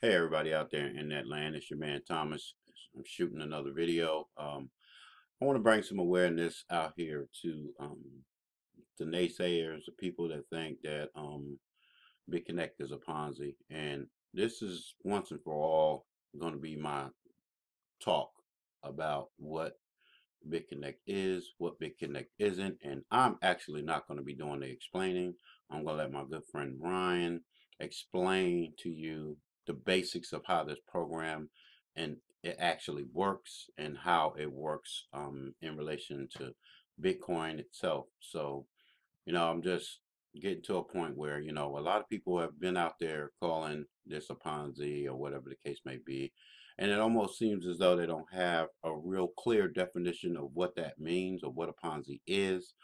Hey everybody out there in that land, it's your man Thomas. I'm shooting another video. I want to bring some awareness out here to the naysayers, the people that think that Bitconnect is a Ponzi. And this is once and for all going to be my talk about what Bitconnect is, what Bitconnect isn't, and I'm actually not going to be doing the explaining. I'm going to let my good friend Ryan explain to you the basics of how this program and it actually works and how it works in relation to Bitcoin itself. So, I'm just getting to a point where, a lot of people have been out there calling this a Ponzi or whatever the case may be. And it almost seems as though they don't have a real clear definition of what that means or what a Ponzi is.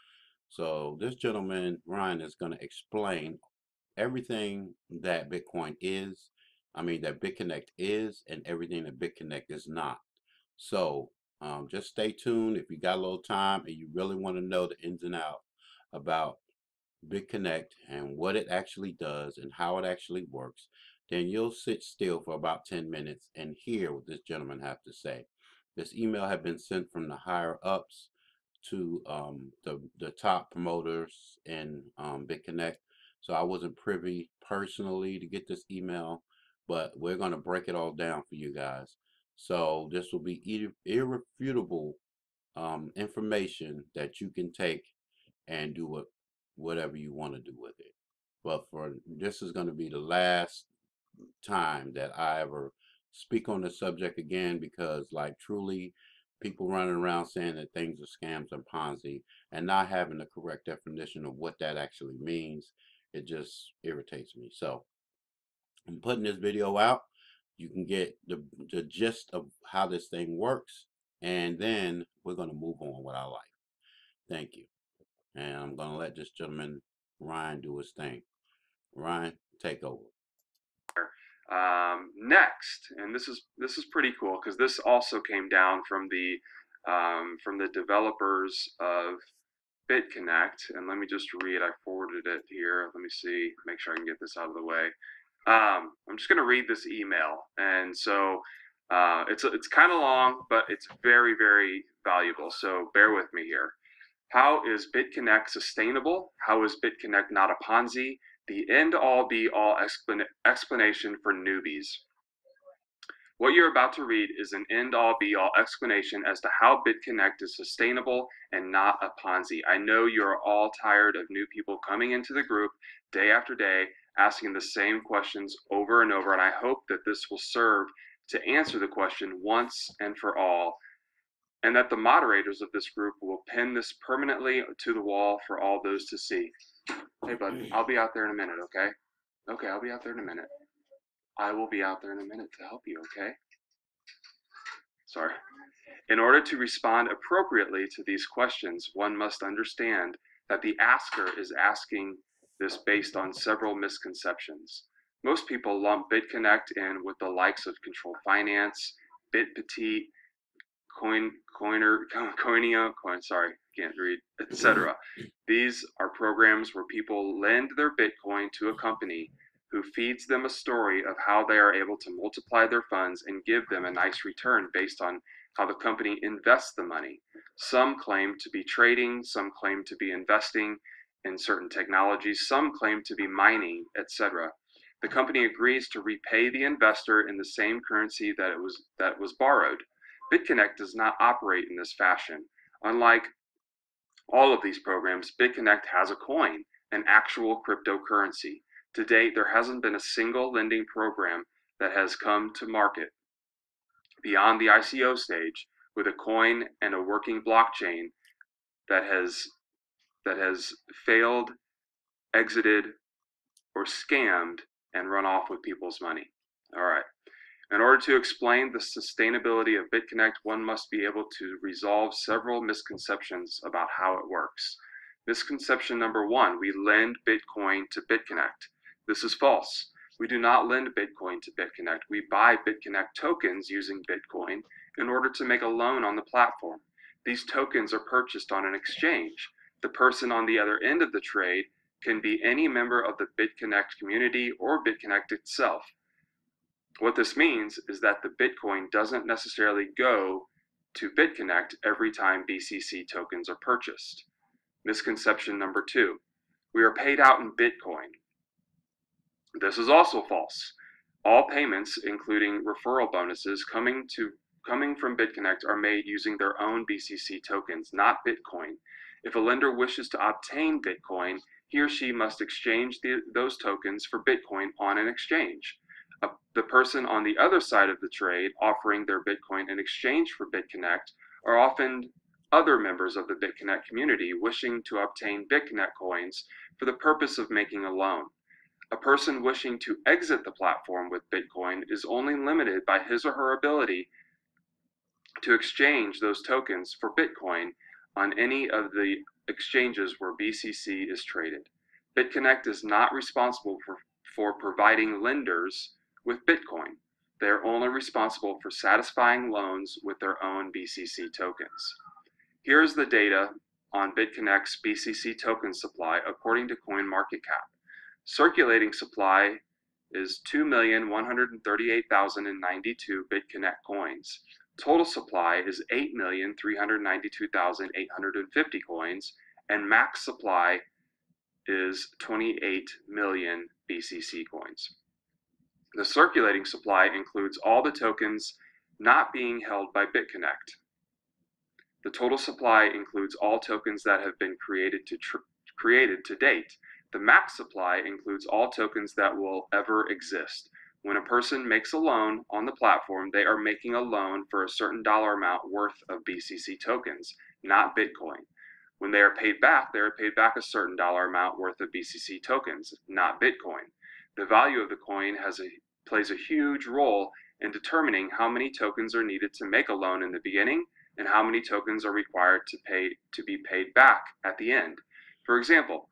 So this gentleman, Ryan, is going to explain everything that Bitcoin is, that BitConnect is, and everything that BitConnect is not. So just stay tuned. If you got a little time and you really want to know the ins and outs about BitConnect and what it actually does and how it actually works, then you'll sit still for about 10 minutes and hear what this gentleman have to say. This email had been sent from the higher ups to the top promoters in BitConnect. So I wasn't privy personally to get this email, but we're going to break it all down for you guys. So this will be irrefutable information that you can take and do whatever you want to do with it. But for this is going to be the last time that I ever speak on the subject again, because like truly people running around saying that things are scams and Ponzi and not having the correct definition of what that actually means, it just irritates me. So I'm putting this video out. You can get the gist of how this thing works, and then we're going to move on with our life. Thank you. And I'm going to let this gentleman, Ryan, do his thing. Ryan, take over. Next, and this is pretty cool because this also came down from the developers of BitConnect, and let me just read. I forwarded it here. Let me see, make sure I can get this out of the way. I'm just going to read this email, and so it's kind of long, but it's very very valuable. So bear with me here. How is BitConnect sustainable? How is BitConnect not a Ponzi? The end all be all explanation for newbies. What you're about to read is an end all be all explanation as to how BitConnect is sustainable and not a Ponzi. I know you're all tired of new people coming into the group day after day asking the same questions over and over, and I hope that this will serve to answer the question once and for all, and that the moderators of this group will pin this permanently to the wall for all those to see. Hey, bud, I'll be out there in a minute, okay? Okay, I'll be out there in a minute. I will be out there in a minute to help you, okay? Sorry. In order to respond appropriately to these questions, one must understand that the asker is asking this based on several misconceptions. Most people lump BitConnect in with the likes of Control Finance, BitPetite, sorry, can't read, etc. These are programs where people lend their Bitcoin to a company who feeds them a story of how they are able to multiply their funds and give them a nice return based on how the company invests the money. Some claim to be trading, some claim to be investing in certain technologies, some claim to be mining, etc. The company agrees to repay the investor in the same currency that was borrowed. BitConnect does not operate in this fashion. Unlike all of these programs, BitConnect has a coin, an actual cryptocurrency. To date, there hasn't been a single lending program that has come to market beyond the ICO stage with a coin and a working blockchain that has failed, exited, or scammed and run off with people's money. All right. In order to explain the sustainability of BitConnect, one must be able to resolve several misconceptions about how it works. Misconception number one, we lend Bitcoin to BitConnect. This is false. We do not lend Bitcoin to BitConnect. We buy BitConnect tokens using Bitcoin in order to make a loan on the platform. These tokens are purchased on an exchange. The person on the other end of the trade can be any member of the BitConnect community or BitConnect itself. What this means is that the Bitcoin doesn't necessarily go to Bitconnect every time BCC tokens are purchased. Misconception number 2. We are paid out in Bitcoin. This is also false. All payments, including referral bonuses coming from Bitconnect, are made using their own BCC tokens, not Bitcoin. If a lender wishes to obtain Bitcoin, he or she must exchange those tokens for Bitcoin on an exchange. The person on the other side of the trade offering their Bitcoin in exchange for Bitconnect are often other members of the Bitconnect community wishing to obtain Bitconnect coins for the purpose of making a loan. A person wishing to exit the platform with Bitcoin is only limited by his or her ability to exchange those tokens for Bitcoin on any of the exchanges where BCC is traded. Bitconnect is not responsible for providing lenders with Bitcoin. They are only responsible for satisfying loans with their own BCC tokens. Here's the data on Bitconnect's BCC token supply according to CoinMarketCap. Circulating supply is 2,138,092 Bitconnect coins. Total supply is 8,392,850 coins, and max supply is 28 million BCC coins. The circulating supply includes all the tokens not being held by Bitconnect. The total supply includes all tokens that have been created to date. The max supply includes all tokens that will ever exist. When a person makes a loan on the platform, they are making a loan for a certain dollar amount worth of BCC tokens, not Bitcoin. When they are paid back a certain dollar amount worth of BCC tokens, not Bitcoin. The value of the coin plays a huge role in determining how many tokens are needed to make a loan in the beginning and how many tokens are required to be paid back at the end. For example,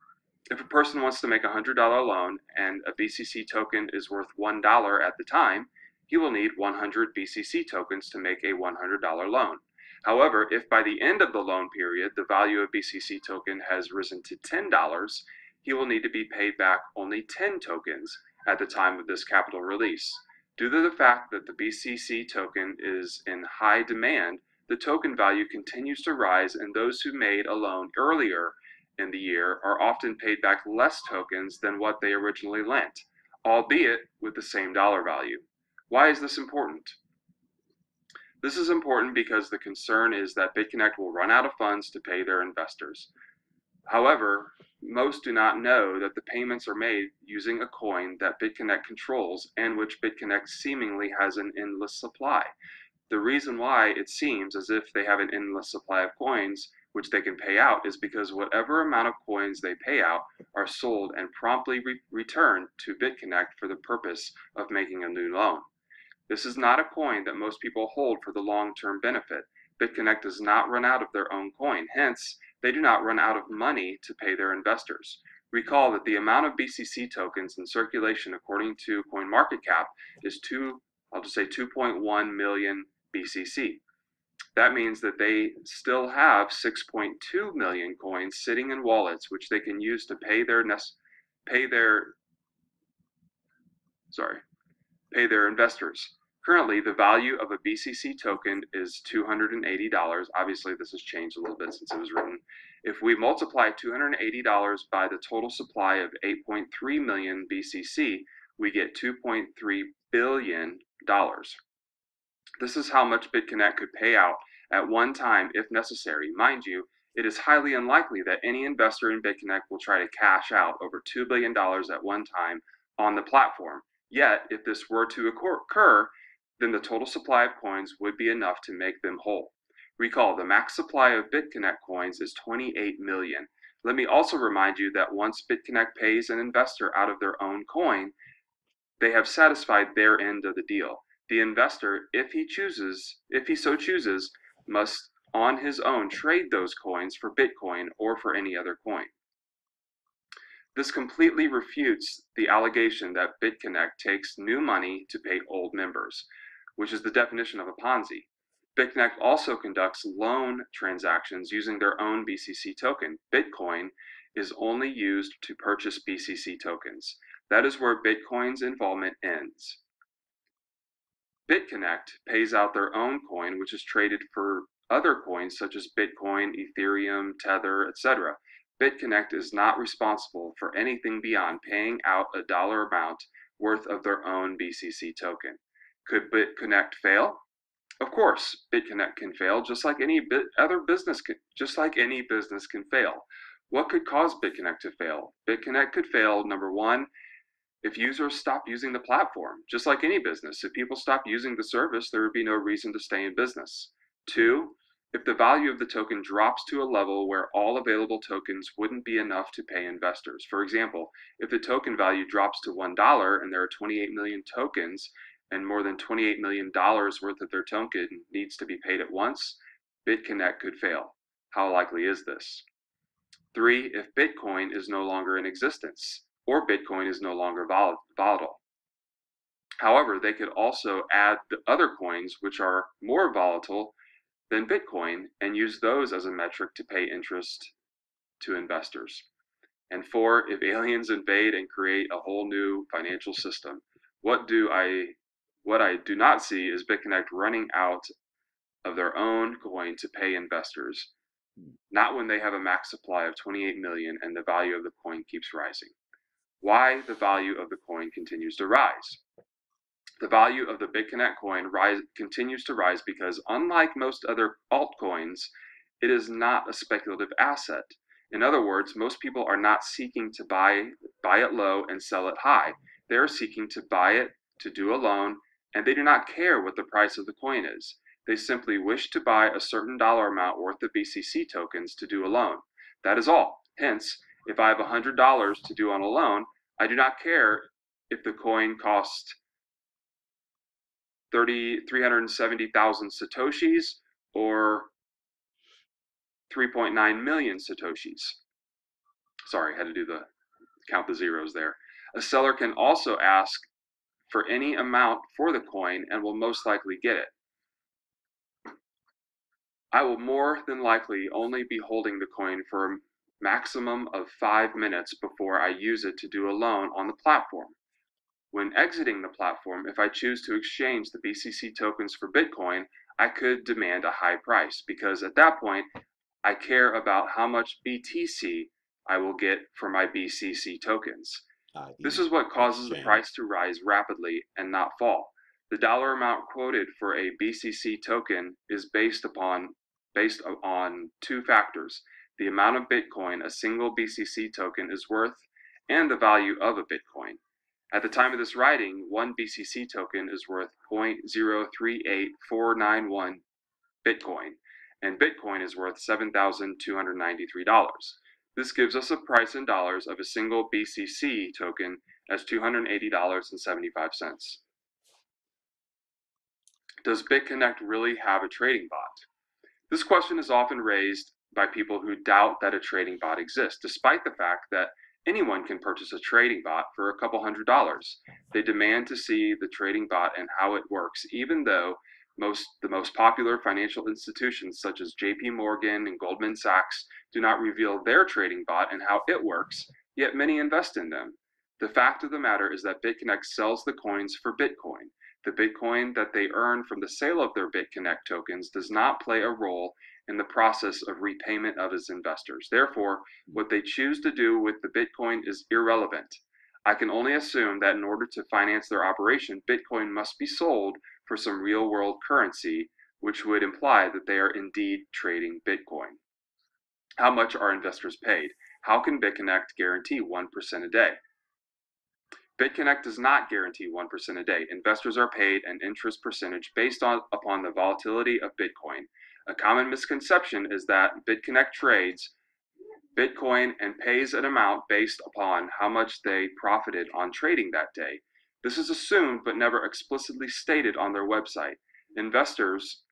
if a person wants to make a $100 loan and a BCC token is worth $1 at the time, he will need 100 BCC tokens to make a $100 loan. However, if by the end of the loan period the value of BCC token has risen to $10, he will need to be paid back only 10 tokens at the time of this capital release. Due to the fact that the BCC token is in high demand, the token value continues to rise, and those who made a loan earlier in the year are often paid back less tokens than what they originally lent, albeit with the same dollar value. Why is this important? This is important because the concern is that Bitconnect will run out of funds to pay their investors. However, most do not know that the payments are made using a coin that Bitconnect controls and which Bitconnect seemingly has an endless supply. The reason why it seems as if they have an endless supply of coins which they can pay out is because whatever amount of coins they pay out are sold and promptly returned to Bitconnect for the purpose of making a new loan. This is not a coin that most people hold for the long-term benefit. Bitconnect does not run out of their own coin. Hence, they do not run out of money to pay their investors. Recall that the amount of BCC tokens in circulation according to CoinMarketCap is 2.1 million BCC. That means that they still have 6.2 million coins sitting in wallets which they can use to pay their investors. Currently, the value of a BCC token is $280. Obviously, this has changed a little bit since it was written. If we multiply $280 by the total supply of 8.3 million BCC, we get $2.3 billion. This is how much Bitconnect could pay out at one time if necessary. Mind you, it is highly unlikely that any investor in Bitconnect will try to cash out over $2 billion at one time on the platform. Yet, if this were to occur, then the total supply of coins would be enough to make them whole. Recall, the max supply of Bitconnect coins is 28 million. Let me also remind you that once Bitconnect pays an investor out of their own coin, they have satisfied their end of the deal. The investor, if he so chooses, must on his own trade those coins for Bitcoin or for any other coin. This completely refutes the allegation that Bitconnect takes new money to pay old members, which is the definition of a Ponzi. Bitconnect also conducts loan transactions using their own BCC token. Bitcoin is only used to purchase BCC tokens. That is where Bitcoin's involvement ends. Bitconnect pays out their own coin, which is traded for other coins such as Bitcoin, Ethereum, Tether, etc. Bitconnect is not responsible for anything beyond paying out a dollar amount worth of their own BCC token. Could Bitconnect fail? Of course, Bitconnect can fail just like any business can fail. What could cause Bitconnect to fail? Bitconnect could fail, number one, if users stop using the platform, just like any business. If people stop using the service, there would be no reason to stay in business. Two, if the value of the token drops to a level where all available tokens wouldn't be enough to pay investors. For example, if the token value drops to $1 and there are 28 million tokens and more than $28 million worth of their token needs to be paid at once, Bitconnect could fail. How likely is this? Three, if Bitcoin is no longer in existence or Bitcoin is no longer volatile. However, they could also add the other coins which are more volatile than Bitcoin and use those as a metric to pay interest to investors. And four, if aliens invade and create a whole new financial system, what I do not see is Bitconnect running out of their own coin to pay investors, not when they have a max supply of 28 million and the value of the coin keeps rising. Why the value of the coin continues to rise? The value of the Bitconnect coin continues to rise because, unlike most other altcoins, it is not a speculative asset. In other words, most people are not seeking to buy it low and sell it high. They are seeking to buy it to do a loan, and they do not care what the price of the coin is. They simply wish to buy a certain dollar amount worth of BCC tokens to do a loan. That is all. Hence, if I have $100 to do on a loan, I do not care if the coin costs 370,000 Satoshis or 3.9 million Satoshis. Sorry, I had to count the zeros there. A seller can also ask for any amount for the coin and will most likely get it. I will more than likely only be holding the coin for a maximum of 5 minutes before I use it to do a loan on the platform. When exiting the platform, if I choose to exchange the BCC tokens for Bitcoin, I could demand a high price because at that point, I care about how much BTC I will get for my BCC tokens. This i.e. is what causes the exchange. price to rise rapidly and not fall. The dollar amount quoted for a BCC token is based on two factors: the amount of Bitcoin a single BCC token is worth and the value of a Bitcoin. At the time of this writing, one BCC token is worth 0.038491 Bitcoin, and Bitcoin is worth $7,293. This gives us a price in dollars of a single BCC token as $280.75. Does Bitconnect really have a trading bot? This question is often raised by people who doubt that a trading bot exists, despite the fact that anyone can purchase a trading bot for a couple $100s. They demand to see the trading bot and how it works, even though the most popular financial institutions such as JP Morgan and Goldman Sachs do not reveal their trading bot and how it works, yet many invest in them. The fact of the matter is that Bitconnect sells the coins for Bitcoin. The Bitcoin that they earn from the sale of their Bitconnect tokens does not play a role in the process of repayment of its investors. Therefore, what they choose to do with the Bitcoin is irrelevant. I can only assume that in order to finance their operation, Bitcoin must be sold for some real world currency, which would imply that they are indeed trading Bitcoin. How much are investors paid? How can Bitconnect guarantee 1% a day? Bitconnect does not guarantee 1% a day. Investors are paid an interest percentage based upon the volatility of Bitcoin. A common misconception is that Bitconnect trades Bitcoin and pays an amount based upon how much they profited on trading that day. This is assumed but never explicitly stated on their website. Investors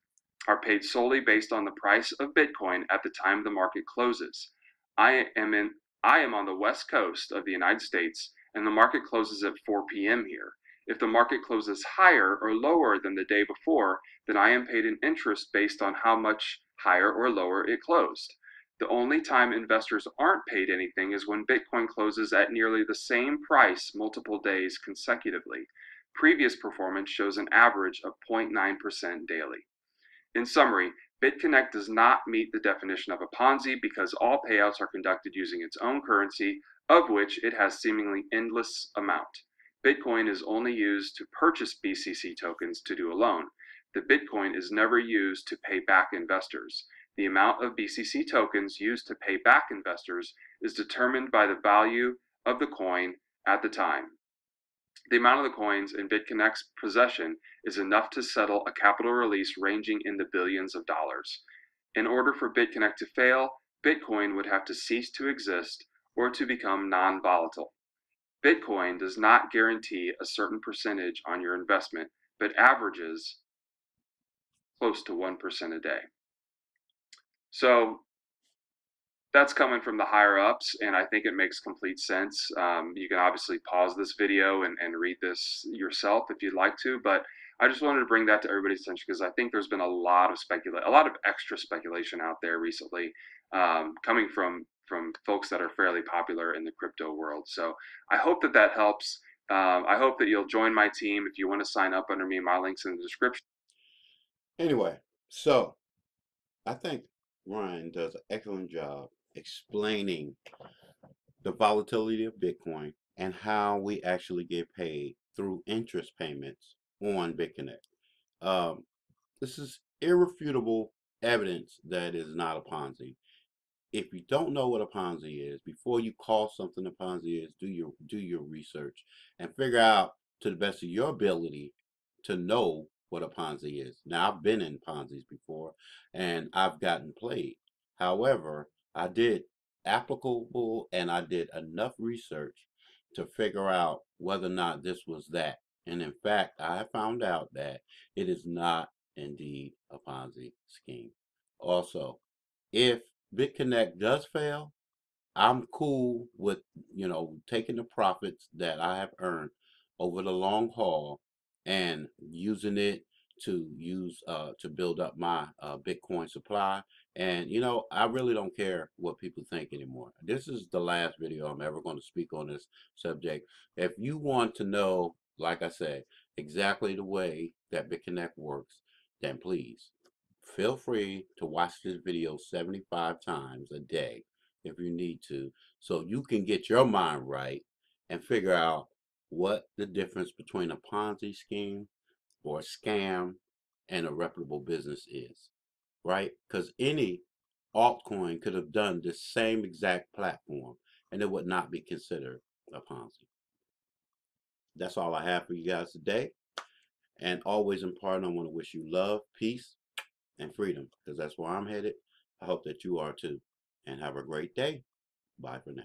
are paid solely based on the price of Bitcoin at the time the market closes. I am on the west coast of the United States and the market closes at 4 p.m. here. If the market closes higher or lower than the day before, then I am paid an interest based on how much higher or lower it closed. The only time investors aren't paid anything is when Bitcoin closes at nearly the same price multiple days consecutively. Previous performance shows an average of 0.9% daily. In summary, Bitconnect does not meet the definition of a Ponzi because all payouts are conducted using its own currency, of which it has seemingly endless amount. Bitcoin is only used to purchase BCC tokens to do a loan. The Bitcoin is never used to pay back investors. The amount of BCC tokens used to pay back investors is determined by the value of the coin at the time. The amount of the coins in Bitconnect's possession is enough to settle a capital release ranging in the billions of dollars. In order for Bitconnect to fail, Bitcoin would have to cease to exist or to become non-volatile. Bitcoin does not guarantee a certain percentage on your investment, but averages close to 1% a day. So that's coming from the higher ups, and I think it makes complete sense. You can obviously pause this video and read this yourself if you'd like to, but I just wanted to bring that to everybody's attention because I think there's been a lot of extra speculation out there recently, coming from folks that are fairly popular in the crypto world. So I hope that that helps. I hope that you'll join my team if you want to sign up under me. My link's in the description. Anyway, so I think Ryan does an excellent job explaining the volatility of Bitcoin and how we actually get paid through interest payments on Bitconnect. Um, this is irrefutable evidence that it is not a Ponzi. If you don't know what a Ponzi is, before you call something a Ponzi is, do your research and figure out to the best of your ability to know what a Ponzi is. Now, I've been in Ponzi's before and I've gotten played. However, I did applicable and I did enough research to figure out whether or not this was that. And in fact, I found out that it is not indeed a Ponzi scheme. Also, if BitConnect does fail, I'm cool with, taking the profits that I have earned over the long haul and using it to build up my Bitcoin supply. And I really don't care what people think anymore. This is the last video I'm ever going to speak on this subject. If you want to know, like I said, exactly the way that BitConnect works, then please feel free to watch this video 75 times a day if you need to, so you can get your mind right and figure out what the difference between a Ponzi scheme or a scam and a reputable business is, right? Because any altcoin could have done the same exact platform and it would not be considered a Ponzi. That's all I have for you guys today. And always important, I want to wish you love, peace, and freedom, because that's where I'm headed. I hope that you are too. And have a great day. Bye for now.